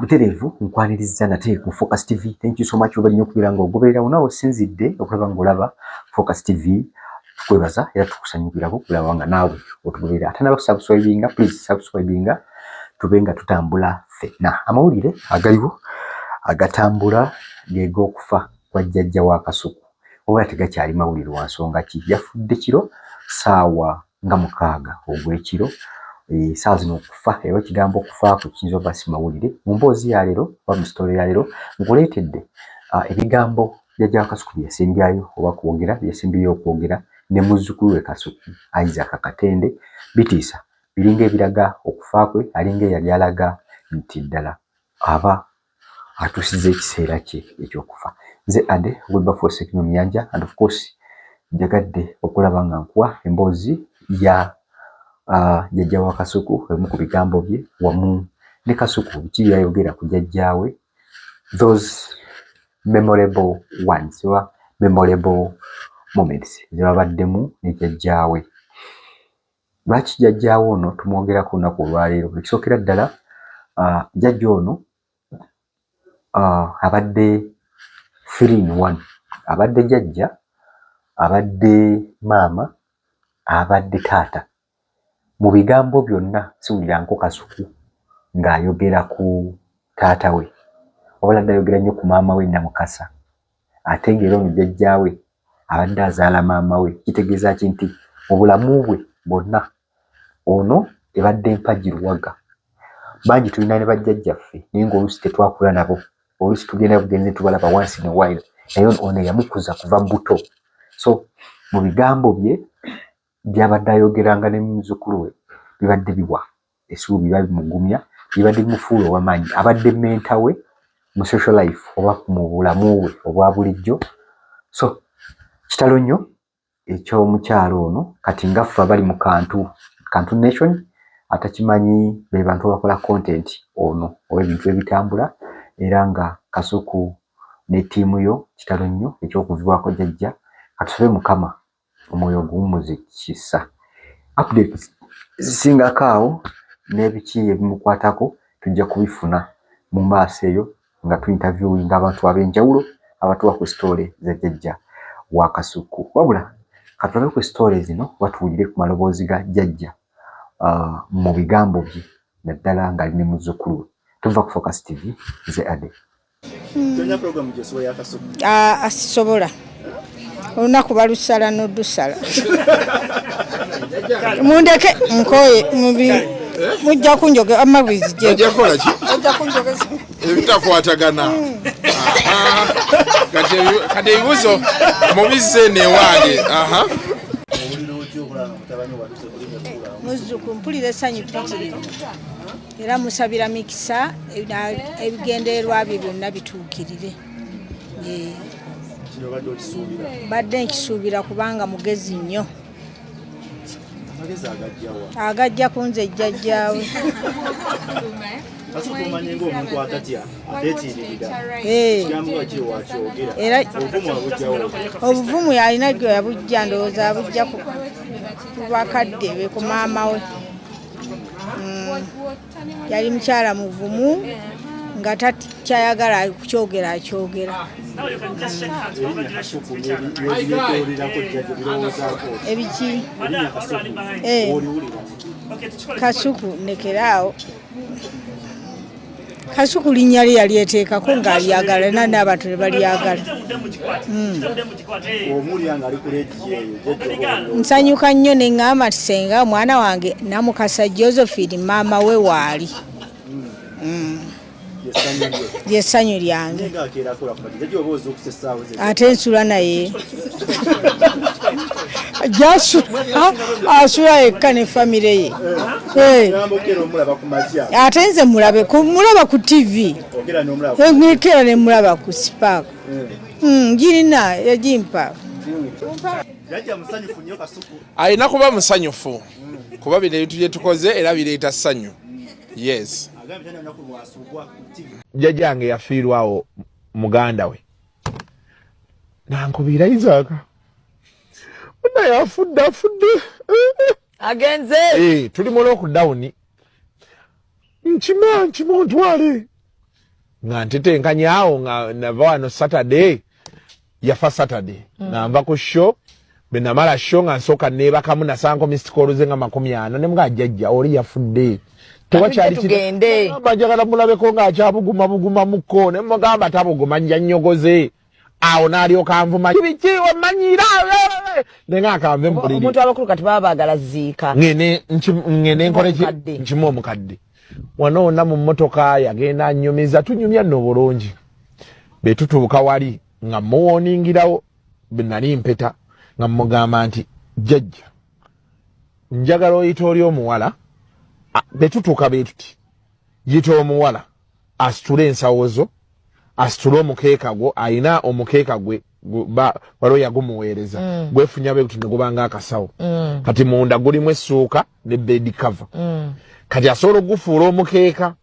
Butereevu nkwaniriza nate ku Focus TV. Thank you so much oba nnyo okubeera ng'ogoberera unawo sinzidde okulaba ng'olaba Focus TV. Tukwebaza era tukusanyukirako kulaba nga naawe otugoberera. Ate n'abakusubscribinga, please subscribinga tube nga tutambula ffenna. Amawulire agaliwo agatambula g'eg'okufa kwa jjajja wa Kasuku. Oba tegakyali mawulire wa nsonga ki? Yafudde kiro ssaawa nga 6 ogw'ekiro. Saa zino okufa era ekigambo okufaako kiyinza oba si mawulire. Mu mboozi ya leero oba mu sitole ya leero nkuleetedde ebigambo jjajja wa Kasuku bye yasembyayo oba kwogera bye yasembyeyo okwogera ne muzzukulu we Kasuku Isaac Katende bitiisa biringa ebiraga okufa kwe alinga eyali alaga nti ddala aba atusize ekiseera kye ekyokufa. Nze Ade Wilberforce Kino Muyanja and of course njagadde okulaba nga nkuwa emboozi ya jjajja wa Kasuku emu ku bigambo bye wamu ne Kasuku biki byayogera ku jjajjaawe, those memorable ones or memorable moments zebabaddemu ne jjajjaawe. Lwaki jjajjaawe ono tumwogerako olunaku olwaleero? Ekisookera ddala jjajja ono abadde 3-in-1. Abadde jjajja, abadde maama, abadde taata. Mu bigambo byonna siwuliranko Kasuku ng'ayogera ku taata we wabula ayogera nnyo ku maama we Namukasa. Ate ng'era ono jjajjaawe abadde azaala maama we. Kitegeeza ki nti mu bulamu bwe bwonna ono ebadde mpagi Luwaga. Bangi tulina ne bajjajjaffe naye ng'oluusi tetwakula nabo. Oluusi tugenda bugenze tubalaba once in a while. Naye ono yamukuza kuva mu buto. So mu bigambo bye byabadde ayogeranga ne muzzukulu we bibadde biwa essuubi bimugumya, bibadde bimufuula ow'amaanyi. Abadde menta we mu social life oba mu bulamu bwe obwa bulijjo. So kitalo nnyo eky'omukyalo ono kati nga ffe abali mu Kantu Nation atakimanyi be bantu abakola content ono ow'ebintu ebitambula era nga Kasuku ne ttiimu yo kitalo nnyo eky'okuvibwako jjajja. Katusabe Mukama omwoyo guwummuze kisa. Updates zisingako awo n'ebiki ebimukwatako tujja kubifuna mu maaso eyo nga tu-interviewinga abantu ab'enjawulo abatuwa ku story za jjajja wa Kasuku. Wabula katulabe ku story zino batuwulire ku maloboozi ga jjajja mu bigambo bye naddala ng'ali ne muzzukulu we. Tuva ku Focus TV, nze Ade. Tonya program gyesobola ya Kasuku? Asisobola. Olunaku balusala n'oddusala. Mundeke nkoye mujja kunjogera amabizi gye. Ojja kukola ki? Ojja kunjogeza. Ebitakwatagana. Kati ebibuzo mubizze newange. Muzzukulu mpulira essanyu ppitirivu era musabira mikisa ebigendererwa bye byonna bituukirire. Badde nkisuubira kubanga mugezi nnyo. Agajja kunze jjajjaawe. Era obuvumu yalina gwe yabujja ndowooza abujja ku bakadde be ku maama we. Yali mukyala muvumu nga takyayagala kukyogera akyogera. Ebiki Kasuku nekeraawo. Kasuku linnya lye yalyeteekako ng'alyagala era n'abantu ne balyagala. Nsanyuka nnyo ne ŋŋamba nti senga mwana wange Namukasa Josephine maama we waali. Lyessanyu lyange. Ate nsula naye. Asula yekka ne famire ye. Ate nze mulaba ku TV. Nkera ne mulaba ku Spark. Girina yagimpa. Alina kuba musanyufu kuba bino ebintu bye tukoze era bireeta ssanyu. Yes. Jjajjange yafiirwawo muganda we nankubira Isaac muna yafudde agenze tuli mu lockdown nchimo ntwale nga ntetenkanyaawo nga nava wano Saturday yafa Saturday namba ku show benamala show nga nsooka neebakamu nasanko missed calls nga 40 ne mga jjajja oli yafudde tewakyali tugende bajagala mulabeko nga akyabuguma mukko ne mugamba tabuguma nja nnyogoze awo naalyoka anvuma biki wamanyira nenga akamve mpuliri omuntu abakulu kati baba baagala ziika ngene nkoleki nkimu omukadde wanoona mu mmotoka yagenda annyumiza tunyumya nno bulungi betutuuka wali nga muwoningirawo benali mpeta nga mugamba nti jjajja njagala oyita oli omuwala betutuuka betuti yita omuwala asitule ensawo zo asitule omukeeka gwo ayina omukeeka gwe waliwo yagumuweereza gwefunya betuti negubanga akasawo kati munda gulimu essuuka ne bed cover kati asobola okugufuula omukeeka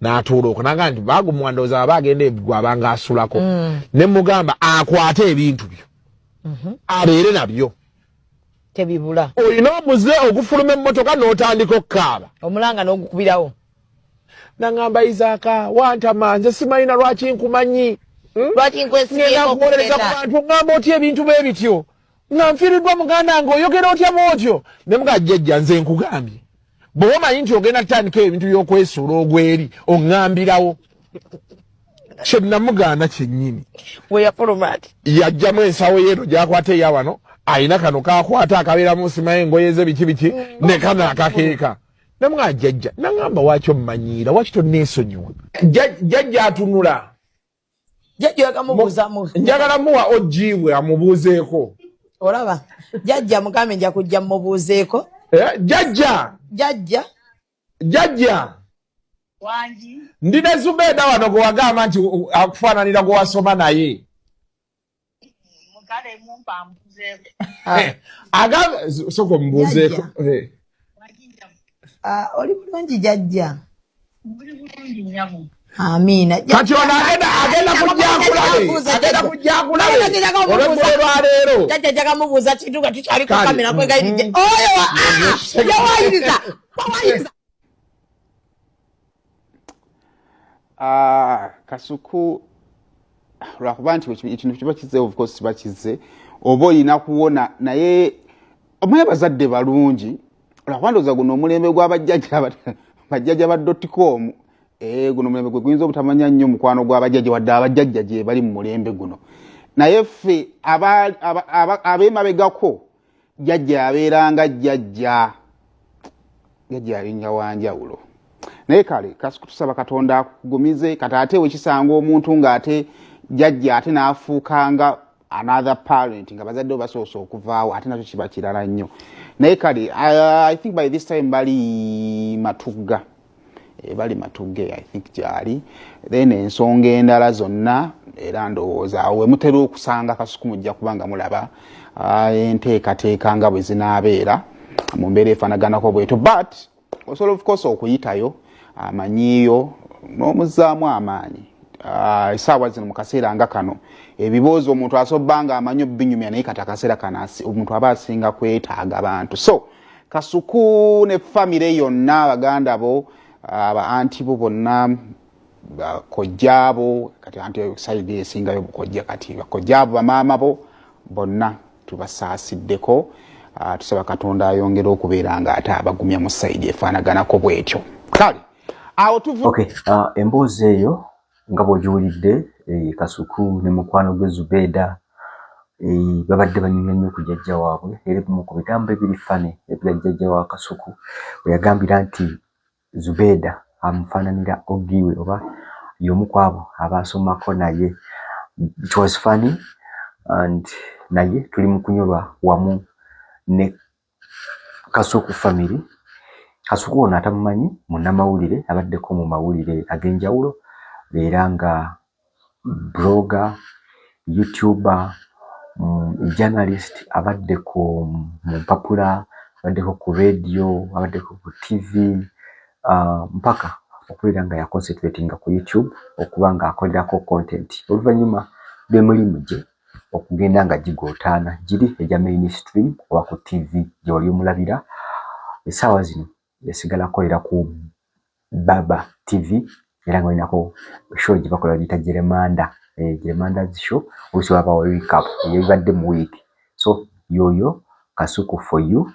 n'atuula okwo naga nti bagumuwandooza aba agenda ebigwa abanga asulako ne mugamba akwate ebintu byo abeere nabyo tebibula olina omuze ogufuluma emmotoka n'otandika okukaaba omulanga n'ogukubirawo nangamba Isaaka wantama nze simalina lwaki nkumanyi lwaki nkwesibyeko kukoleza ku bantu ngamba otya ebintu bwe bityo nga nfiiriddwa muganda nga oyogera otya bwotyo ne muga jjajja nze nkugambye bw'oba omanyi nti ogenda tutandika ebintu by'okwesuula ogweri oŋŋambirawo kye namugaana kyennyini weyafulumati yajjamu ensawo yeero gyakwata eya wano ayina kano kakwata akabeeramu nsima engoye ze biki ne kano akakeeka namuga jjajja nangamba waki ommanyiira waki tonneesonyiwa jjajja atunula jjajja yagamubuuzamu njagala muwa ojiibwe amubuuzeeko olaba jjajja mugambe nja kujja mmubuuzeeko jjajja wangi ndine Zubeda wano gwe wagamba nti akufaananira gwe wasoma naye mukale mumpa mbuzeeko agamba soko mbuzeeko oli bulungi jjajja buli bulungi nnyabo amiina kati ono agenda kujjakulabe olwegololwaleero jjajja jagamubuuza kintu nga tukyali ku kamera kwegayiridde oyo yawayiriza Kasuku lwakuba nti ekintu kiba kizze of course kiba kizze oba olina kuwona naye omuye bazadde balungi lwakuba ndowooza guno omulembe gw'abajjajja ba .com guno omulembe gwe guyinza obutamanya nnyo mukwano gw'abajjajja wadde abajjajja gye bali mu mulembe guno naye ffe ab'emabegako jjajja yabeeranga jjajja alinnya wanjawulo naye kale Kasuku tusaba Katonda akugumize kati ate wekisanga omuntu ng'ate jjajja ate n'afuukanga another parent nga bazadde basoose okuvaawo ate nakyo kiba kirala nnyo naye kale I think by this time bali Matugga I think gyali then ensonga endala zonna era ndowooza we mutera okusanga Kasuku mujja kubanga mulaba enteekateeka nga bwe zinaabeera mu mbeera efaanaganako bwetyo but osobola of course okuyitayo amanyiyo n'omuzaamu amaanyi essaawa zino mu kaseera nga kano ebiboozi omuntu asobbanga amanyi obinyumya naye kati akaseera kana omuntu aba asinga kwetaaga abantu so Kasuku ne famire yonna baganda bo anti bo bonna bakojjaabo kati anti side esingayo bukojja kati bakojjaabo bamaama bo bonna tubasaasiddeko tusaba Katonda ayongera okubeera nga ate abagumya mu side efaanaganako bwetyo kale awo emboozi eyo nga bw'ogiwulidde Kasuku ne mukwano gwe Zubeda babadde banyumya nnyo ku jjajja waabwe era ebimu ku bigambo ebiri fane ebya jjajja wa Kasuku we yagambira nti Zubeda amufaananira ogiwe oba y'omu ku abo abaasomako naye. It was funny and naye tuli mu kunyolwa wamu ne Kasuku family. Kasuku ono atamumanyi munnamawulire abaddeko mu mawulire ag'enjawulo era nga blogger, YouTuber, journalist abaddeko mu mpapula, abaddeko ku radio, abaddeko ku TV, mpaka okubeera nga yaconcentratinga ku YouTube okuba nga akolerako content. Oluvannyuma lw'emirimu gye okugenda nga gigootaana giri egya mainstream oba ku TV gye wali omulabira, essaawa zino yasigala akolera ku Baba TV era ngo inako show gibakola gita Jeremanda Jeremanda show also aba recap yibadde mu week so yoyo Kasuku for you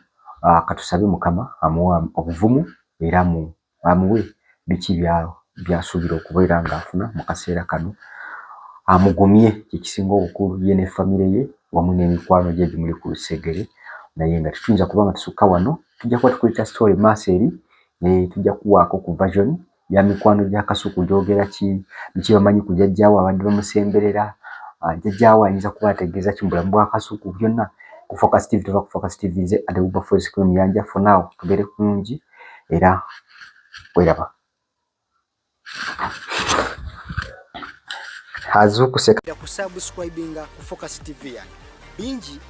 katusabe mukama amuwa obuvumu era mu amuwe biki byasubira okubeera nga afuna mu kaseera kano amugumye kikisinga obukulu ye ne family ye wamu n'emikwano gye gimuli ku Lusegere naye nga tutuyinza kubanga tusuka wano tujja kuba tukulita story maseri tujja kuwaako ku version ya mikwano gya Kasuku jogera ki biki bamanyi ku jjajjaawo abadde bamusemberera jjajjaawo ayinza kuba ategeeza kimbulamu bwa Kasuku byonna ku Focus TV tuva ku Focus TV ze ate uba force ku myanja for now tubere kunji era weraba hazu kuseka kusubscribinga ku Focus TV yani bingi